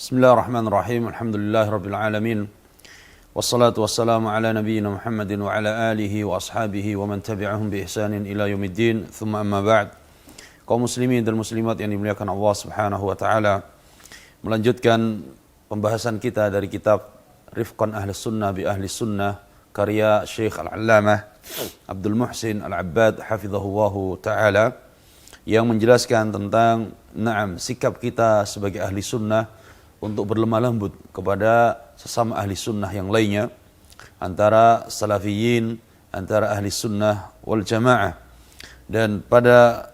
Bismillahirrahmanirrahim. Alhamdulillahirabbil alamin. Wassalatu wassalamu ala nabiyyina Muhammadin wa ala alihi wa ashabihi wa man tabi'ahum bi ihsanin ila yaumiddin. Tsumma amma ba'd. Kaum muslimin dan muslimat yang dimuliakan Allah Subhanahu wa taala, melanjutkan pembahasan kita dari kitab Rifqan Ahlus Sunnah bi Ahlis Sunnah karya Syekh Al-Allamah Abdul Muhsin Al-Abbad hafizahullahu taala, yang menjelaskan tentang sikap kita sebagai ahli sunnah untuk berlemah lembut kepada sesama ahli sunnah yang lainnya, antara salafiyin, antara ahli sunnah wal jamaah. Dan pada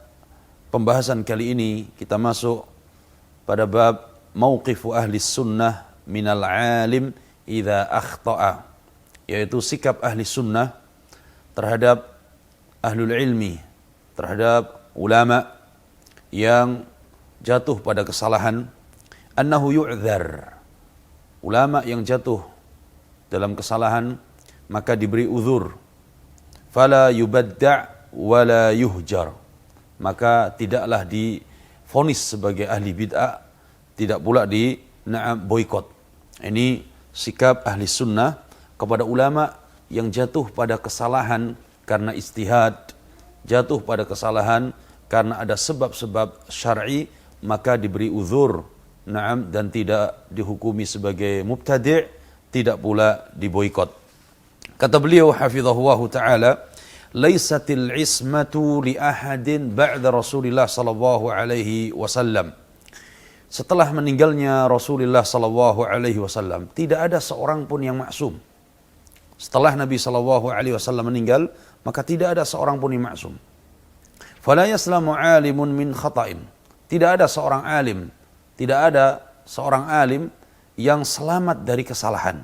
pembahasan kali ini kita masuk pada bab mauqifu ahli sunnah minal alim idza akhta'a, yaitu sikap ahli sunnah terhadap ahlul ilmi, terhadap ulama yang jatuh pada kesalahan. Annahu yu'dzar, ulama yang jatuh dalam kesalahan maka diberi uzur. Fala yubadda' wala yuhjar, maka tidaklah divonis sebagai ahli bid'ah, tidak pula di boikot. Ini sikap ahli sunnah kepada ulama yang jatuh pada kesalahan karena ijtihad, jatuh pada kesalahan karena ada sebab-sebab syar'i, maka diberi uzur. Dan tidak dihukumi sebagai mubtadi', tidak pula diboikot. Kata beliau hafizahullahu taala, "Laisatil ismatu li ahadin ba'da Rasulillah sallallahu alaihi wasallam." Setelah meninggalnya Rasulullah sallallahu alaihi wasallam, tidak ada seorang pun yang maksum. Setelah Nabi sallallahu alaihi wasallam meninggal, maka tidak ada seorang pun yang maksum. Fala yaslamu 'alimun min khata'in. Tidak ada seorang alim, tidak ada seorang alim yang selamat dari kesalahan.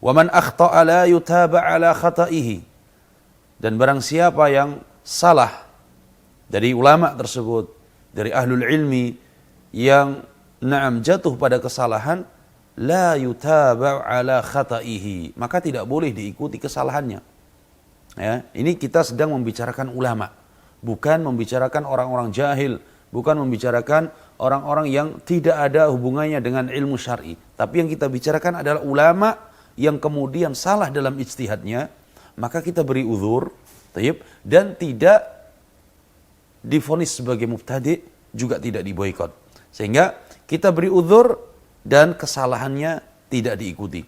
Wa man akhta'a la yutaba' ala khata'ihi. Dan barang siapa yang salah dari ulama tersebut, dari ahlul ilmi yang jatuh pada kesalahan, la yutaba' ala khata'ihi, maka tidak boleh diikuti kesalahannya. Ya, ini kita sedang membicarakan ulama, bukan membicarakan orang-orang jahil, bukan membicarakan orang-orang yang tidak ada hubungannya dengan ilmu syar'i. Tapi yang kita bicarakan adalah ulama yang kemudian salah dalam ijtihadnya, maka kita beri uzur, dan tidak divonis sebagai mubtadi', juga tidak diboikot. Sehingga kita beri uzur dan kesalahannya tidak diikuti.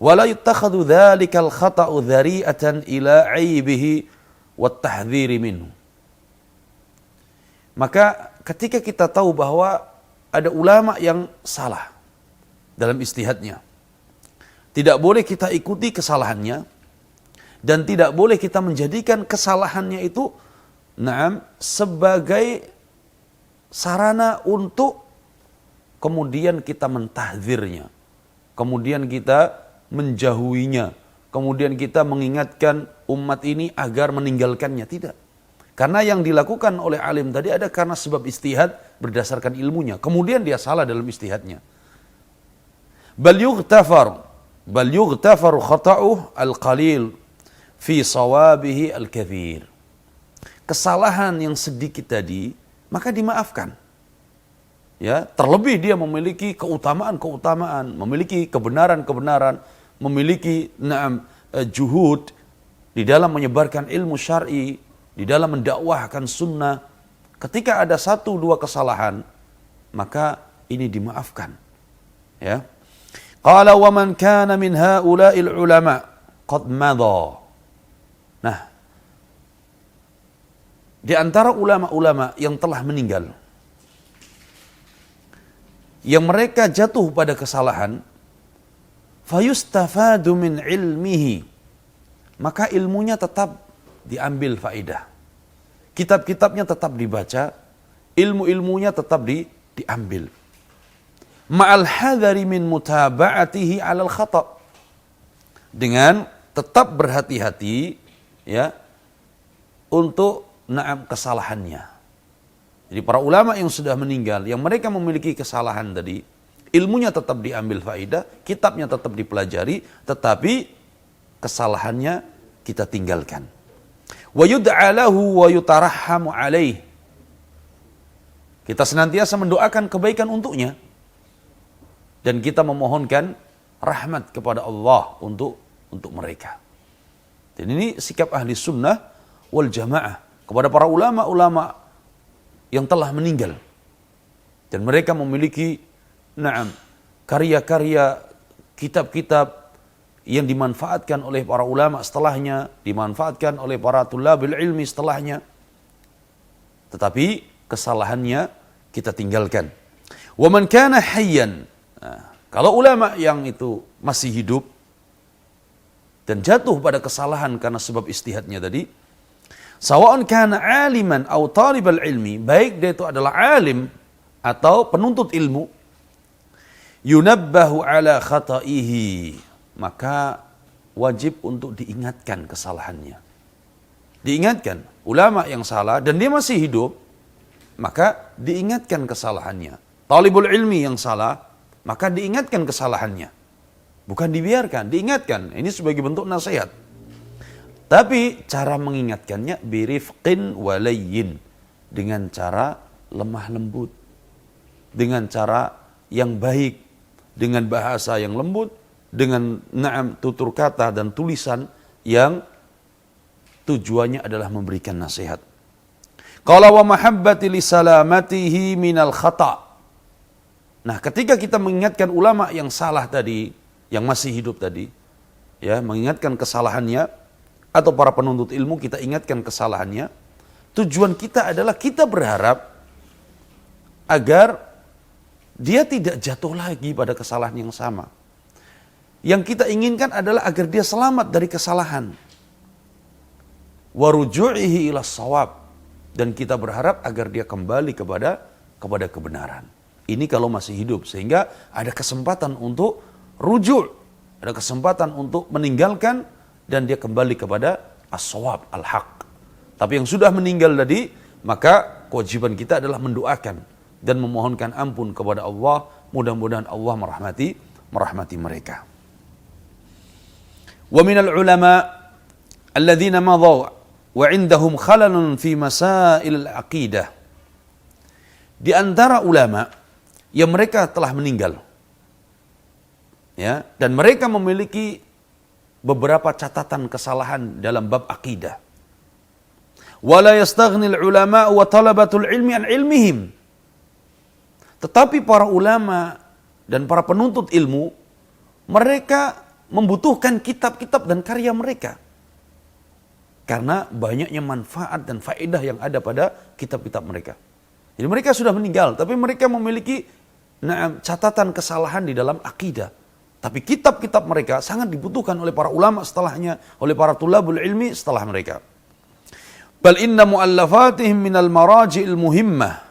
Wala yuttakhadhu dzalikal khata'u dzari'atan ila 'aibihi wat tahdhiri minhu. Maka ketika kita tahu bahwa ada ulama yang salah dalam ijtihadnya, tidak boleh kita ikuti kesalahannya, dan tidak boleh kita menjadikan kesalahannya itu sebagai sarana untuk kemudian kita mentahdzirnya, kemudian kita menjauhinya, kemudian kita mengingatkan umat ini agar meninggalkannya. Tidak. Karena yang dilakukan oleh alim tadi ada karena sebab ijtihad berdasarkan ilmunya. Kemudian dia salah dalam ijtihadnya. Bal yughtafaru khata'uh al-qalil fi sawabihi al-kathir. Kesalahan yang sedikit tadi maka dimaafkan. Ya, terlebih dia memiliki keutamaan-keutamaan, memiliki kebenaran-kebenaran, memiliki juhud di dalam menyebarkan ilmu syar'i, di dalam mendakwahkan sunnah. Ketika ada 1-2 kesalahan, maka ini dimaafkan. Ya. Qala wa man kana min haula'il ulama qad madha. Nah, di antara ulama-ulama yang telah meninggal, yang mereka jatuh pada kesalahan, fayustafadu min ilmihi, maka ilmunya tetap diambil faedah, kitab-kitabnya tetap dibaca, ilmu-ilmunya tetap diambil. Ma'al hadari min mutaba'atihi 'alal khata', dengan tetap berhati-hati ya untuk kesalahannya. Jadi para ulama yang sudah meninggal, yang mereka memiliki kesalahan tadi, ilmunya tetap diambil faedah, kitabnya tetap dipelajari, tetapi kesalahannya kita tinggalkan. Wa yud'a lahu wa yutarahhamu alaih. Kita senantiasa mendoakan kebaikan untuknya. dan kita memohonkan rahmat kepada Allah untuk mereka. Dan ini sikap ahli sunnah wal jamaah kepada para ulama-ulama yang telah meninggal. Dan mereka memiliki karya-karya, kitab-kitab yang dimanfaatkan oleh para ulama setelahnya, dimanfaatkan oleh para thulabil ilmi setelahnya. Tetapi kesalahannya kita tinggalkan. Wa man kana hayyan. Kalau ulama yang itu masih hidup dan jatuh pada kesalahan karena sebab ijtihadnya tadi, sawa'un kana aliman atau talibal ilmi, baik dia itu adalah alim atau penuntut ilmu, yunabbahu ala khata'ihi, maka wajib untuk diingatkan kesalahannya. Diingatkan, ulama yang salah dan dia masih hidup, maka diingatkan kesalahannya. Talibul ilmi yang salah, maka diingatkan kesalahannya. Bukan dibiarkan, diingatkan. Ini sebagai bentuk nasihat. Tapi cara mengingatkannya birifqin walayyin, dengan cara lemah lembut, dengan cara yang baik, dengan bahasa yang lembut, dengan tutur kata dan tulisan yang tujuannya adalah memberikan nasihat. Qala wa mahabbati li salamatihi minal khata'. Nah, ketika kita mengingatkan ulama yang salah tadi, yang masih hidup tadi, ya, mengingatkan kesalahannya, atau para penuntut ilmu kita ingatkan kesalahannya, tujuan kita adalah kita berharap agar dia tidak jatuh lagi pada kesalahan yang sama. Yang kita inginkan adalah agar dia selamat dari kesalahan. Wa ruju'ihi ila shawab, dan kita berharap agar dia kembali kepada kebenaran. Ini kalau masih hidup, sehingga ada kesempatan untuk rujuk, ada kesempatan untuk meninggalkan dan dia kembali kepada as-shawab, al-haq. Tapi yang sudah meninggal tadi, maka kewajiban kita adalah mendoakan dan memohonkan ampun kepada Allah. Mudah-mudahan Allah merahmati mereka. Wa minal ulama alladhina madhaw wa indahum khalalun fi masail al-aqidah. Di antara ulama yang mereka telah meninggal, ya, dan mereka memiliki beberapa catatan kesalahan dalam bab akidah. Wala yastaghnil ulama wa talabatul ilmi an ilmihim. Tetapi para ulama dan para penuntut ilmu, mereka membutuhkan kitab-kitab dan karya mereka. Karena banyaknya manfaat dan faedah yang ada pada kitab-kitab mereka. Jadi mereka sudah meninggal, tapi mereka memiliki catatan kesalahan di dalam akidah. Tapi kitab-kitab mereka sangat dibutuhkan oleh para ulama setelahnya, oleh para thulabul ilmi setelah mereka. Bal inna mu'allafatihim minal maraji'il muhimmah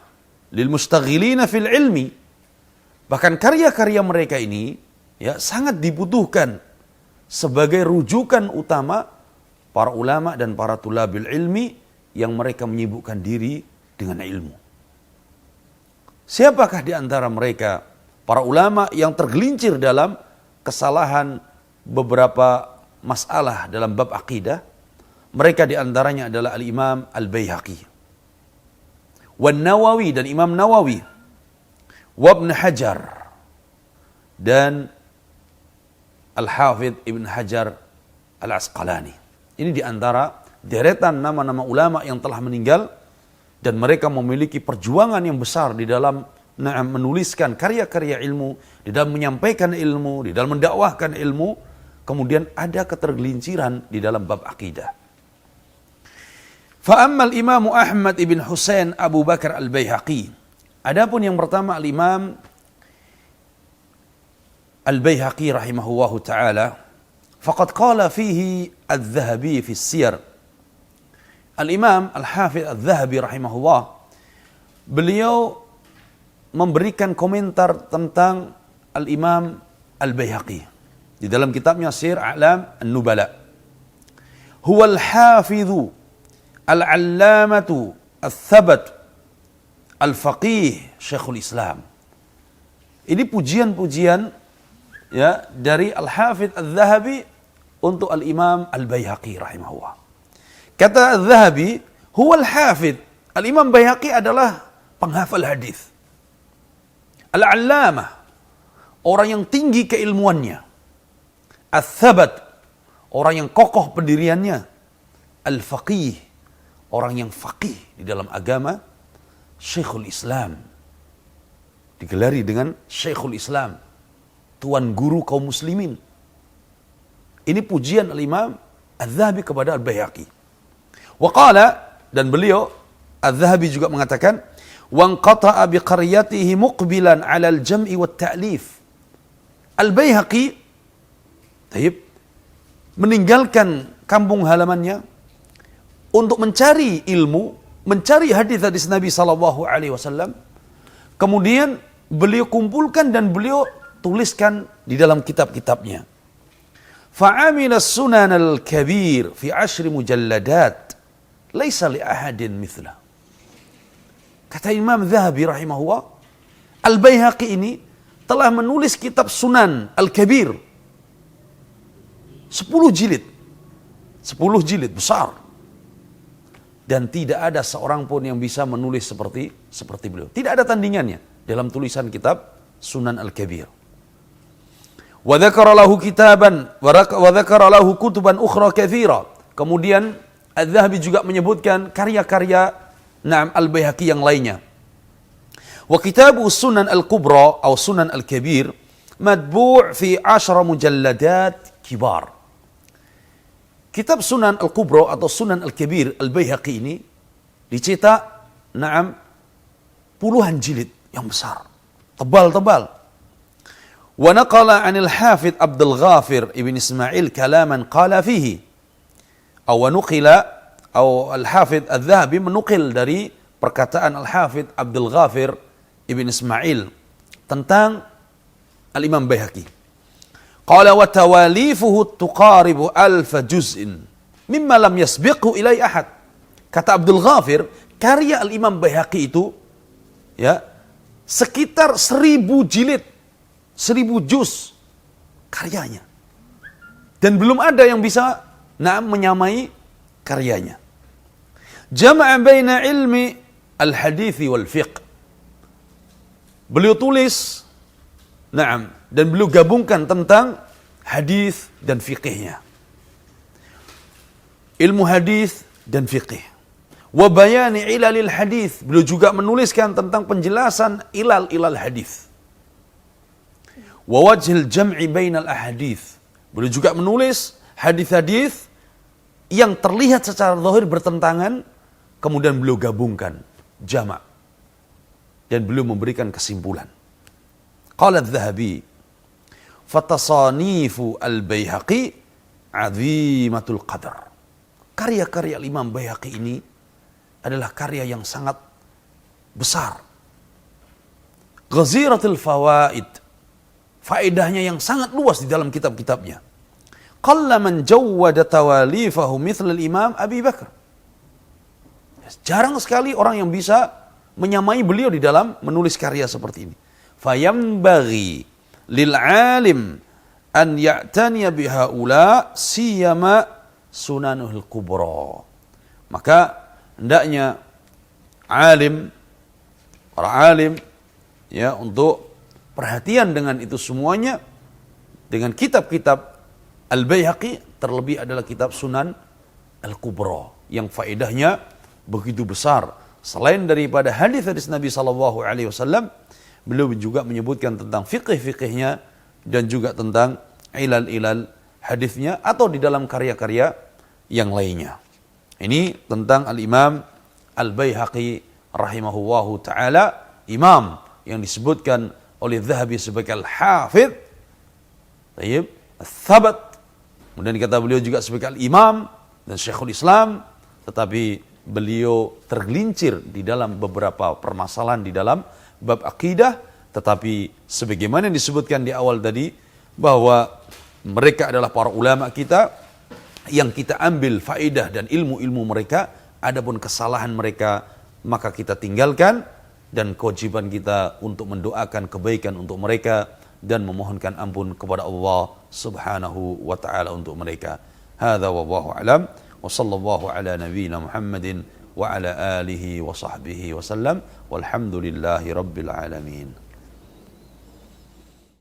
lil mustaghilina fil ilmi. Bahkan karya-karya mereka ini, ya, sangat dibutuhkan sebagai rujukan utama para ulama dan para thulabil ilmi yang mereka menyibukkan diri dengan ilmu. Siapakah di antara mereka para ulama yang tergelincir dalam kesalahan beberapa masalah dalam bab akidah? Mereka di antaranya adalah Al-Imam Al-Baihaqi, Wan Nawawi dan Imam Nawawi, Ibn Hajar dan Al-Hafidh Ibn Hajar Al-Asqalani. Ini di antara deretan nama-nama ulama yang telah meninggal, dan mereka memiliki perjuangan yang besar di dalam menuliskan karya-karya ilmu, di dalam menyampaikan ilmu, di dalam mendakwahkan ilmu. Kemudian ada ketergelinciran di dalam bab akidah. Fa'ammal Imam Ahmad ibn Husain Abu Bakar Al-Baihaqi. Adapun yang pertama Al-Imam Al-Baihaqi rahimahullahu ta'ala, faqad qala fihi Al-Dhahabi fi Siyar. Al-Imam Al-Hafidh Al-Dhahabi rahimahullah, beliau memberikan komentar tentang Al-Imam Al-Baihaqi di dalam kitabnya Sir A'lam An-Nubala. Huwa al-hafidhu al-allamatu al-thabat al-faqih Syekhul Islam. Ini pujian-pujian, ya, dari Al-Hafidh Al-Dhahabi untuk Al-Imam Al-Baihaqi rahimahullah. Kata Al-Dhahabi, huwa al-hafidh. Al-Imam Baihaqi adalah penghafal hadis. Al-allamah, orang yang tinggi keilmuannya. Ats-tsabat, orang yang kokoh pendiriannya. Al-faqih, orang yang faqih di dalam agama. Syekhul Islam, digelari dengan Syekhul Islam, tuan guru kaum muslimin. Ini pujian al-Imam Adz-Dzahabi kepada Al-Baihaqi. Wa qala, dan beliau Adz-Dzahabi juga mengatakan, wanqata'a biqaryatihi muqbilan 'ala al-jam'i wat ta'lif. Al-Baihaqi meninggalkan kampung halamannya untuk mencari ilmu, mencari hadis-hadis Nabi sallallahu alaihi wasallam. Kemudian beliau kumpulkan dan beliau tuliskan di dalam kitab-kitabnya. Fa'amila sunan al-kabir fi 10 mujalladat laisa li ahadin mithla. Kata Imam Dzahabi rahimahullah, Al-Baihaqi ini telah menulis kitab Sunan Al-Kabir 10 jilid. 10 jilid besar. Dan tidak ada seorang pun yang bisa menulis seperti beliau. Tidak ada tandingannya dalam tulisan kitab Sunan Al-Kabir. Wa dzakara lahu kitaban wa dzakara lahu kutuban ukhra katsira. Kemudian Adz-Dzahabi juga menyebutkan karya-karya Al-Baihaqi yang lainnya. Wa kitabu Sunan Al-Kubra atau Sunan Al-Kabir madbu' fi 10 mujalladat kibar. Kitab Sunan Al-Kubra atau Sunan Al-Kabir Al-Baihaqi ini dicetak puluhan jilid yang besar, tebal-tebal. Wa naqala 'anil Hafidz Abdul Ghafir Ibn Ismail kalaman qala fihi. Aw nuqila atau Al-Hafidz Adz-Dzahabi menukil dari perkataan Al-Hafidz Abdul Ghafir Ibn Ismail tentang Al-Imam Baihaqi. Qala wa tawalifuhu tuqaribu 1000 juz'in mimma lam yasbiqhu ilai ahad. Kata Abdul Ghafir, karya Al-Imam Baihaqi itu ya sekitar 1000 jilid, 1000 juz karyanya. Dan belum ada yang bisa menyamai karyanya. Jama'a baina ilmi al-hadithi wal fiqh. Beliau tulis, dan beliau gabungkan tentang hadis dan fiqihnya. Ilmu hadis dan fiqih. Wa bayani ilalil hadis. Beliau juga menuliskan tentang penjelasan ilal hadis. Wa wajhil jam'i bainal ahadits. Beliau juga menulis hadis-hadis yang terlihat secara zahir bertentangan, kemudian beliau gabungkan, jamak, dan beliau memberikan kesimpulan. Qala Adz-Dzahabi, fatasanifu al-Baihaqi azimatul qadar. Karya-karya Imam Baihaqi ini adalah karya yang sangat besar. Ghaziratul fawaid. Faedahnya yang sangat luas di dalam kitab-kitabnya. Qalla man jawwada tawalifahu mithla al-Imam Abi Bakar. Jarang sekali orang yang bisa menyamai beliau di dalam menulis karya seperti ini. Fayambaghi lil alim an ya'taniya bihaula siyama sunanuhul kubra. Maka hendaknya para alim ya untuk perhatian dengan itu semuanya, dengan kitab-kitab Al-Baihaqi, terlebih adalah kitab Sunan Al-Kubra yang faedahnya begitu besar. Selain daripada hadis-hadis Nabi sallallahu alaihi wasallam, beliau juga menyebutkan tentang fikih-fikihnya dan juga tentang ilal hadisnya atau di dalam karya-karya yang lainnya. Ini tentang Al-Imam Al-Baihaqi rahimahullahu taala, imam yang disebutkan oleh Dzahabi sebagai Al-Hafidz, Ats-Tsabat. Kemudian kata beliau juga sebagai Al-Imam dan Syekhul Islam, tetapi beliau tergelincir di dalam beberapa permasalahan di dalam bab akidah, tetapi sebagaimana yang disebutkan di awal tadi, bahwa mereka adalah para ulama kita yang kita ambil faedah dan ilmu-ilmu mereka. Adapun kesalahan mereka maka kita tinggalkan, dan kewajiban kita untuk mendoakan kebaikan untuk mereka dan memohonkan ampun kepada Allah Subhanahu wa taala untuk mereka. Hadza wallahu alam wa sallallahu ala nabiyyina Muhammadin wa ala alihi wa sahbihi wa sallam walhamdulillahi rabbil alamin.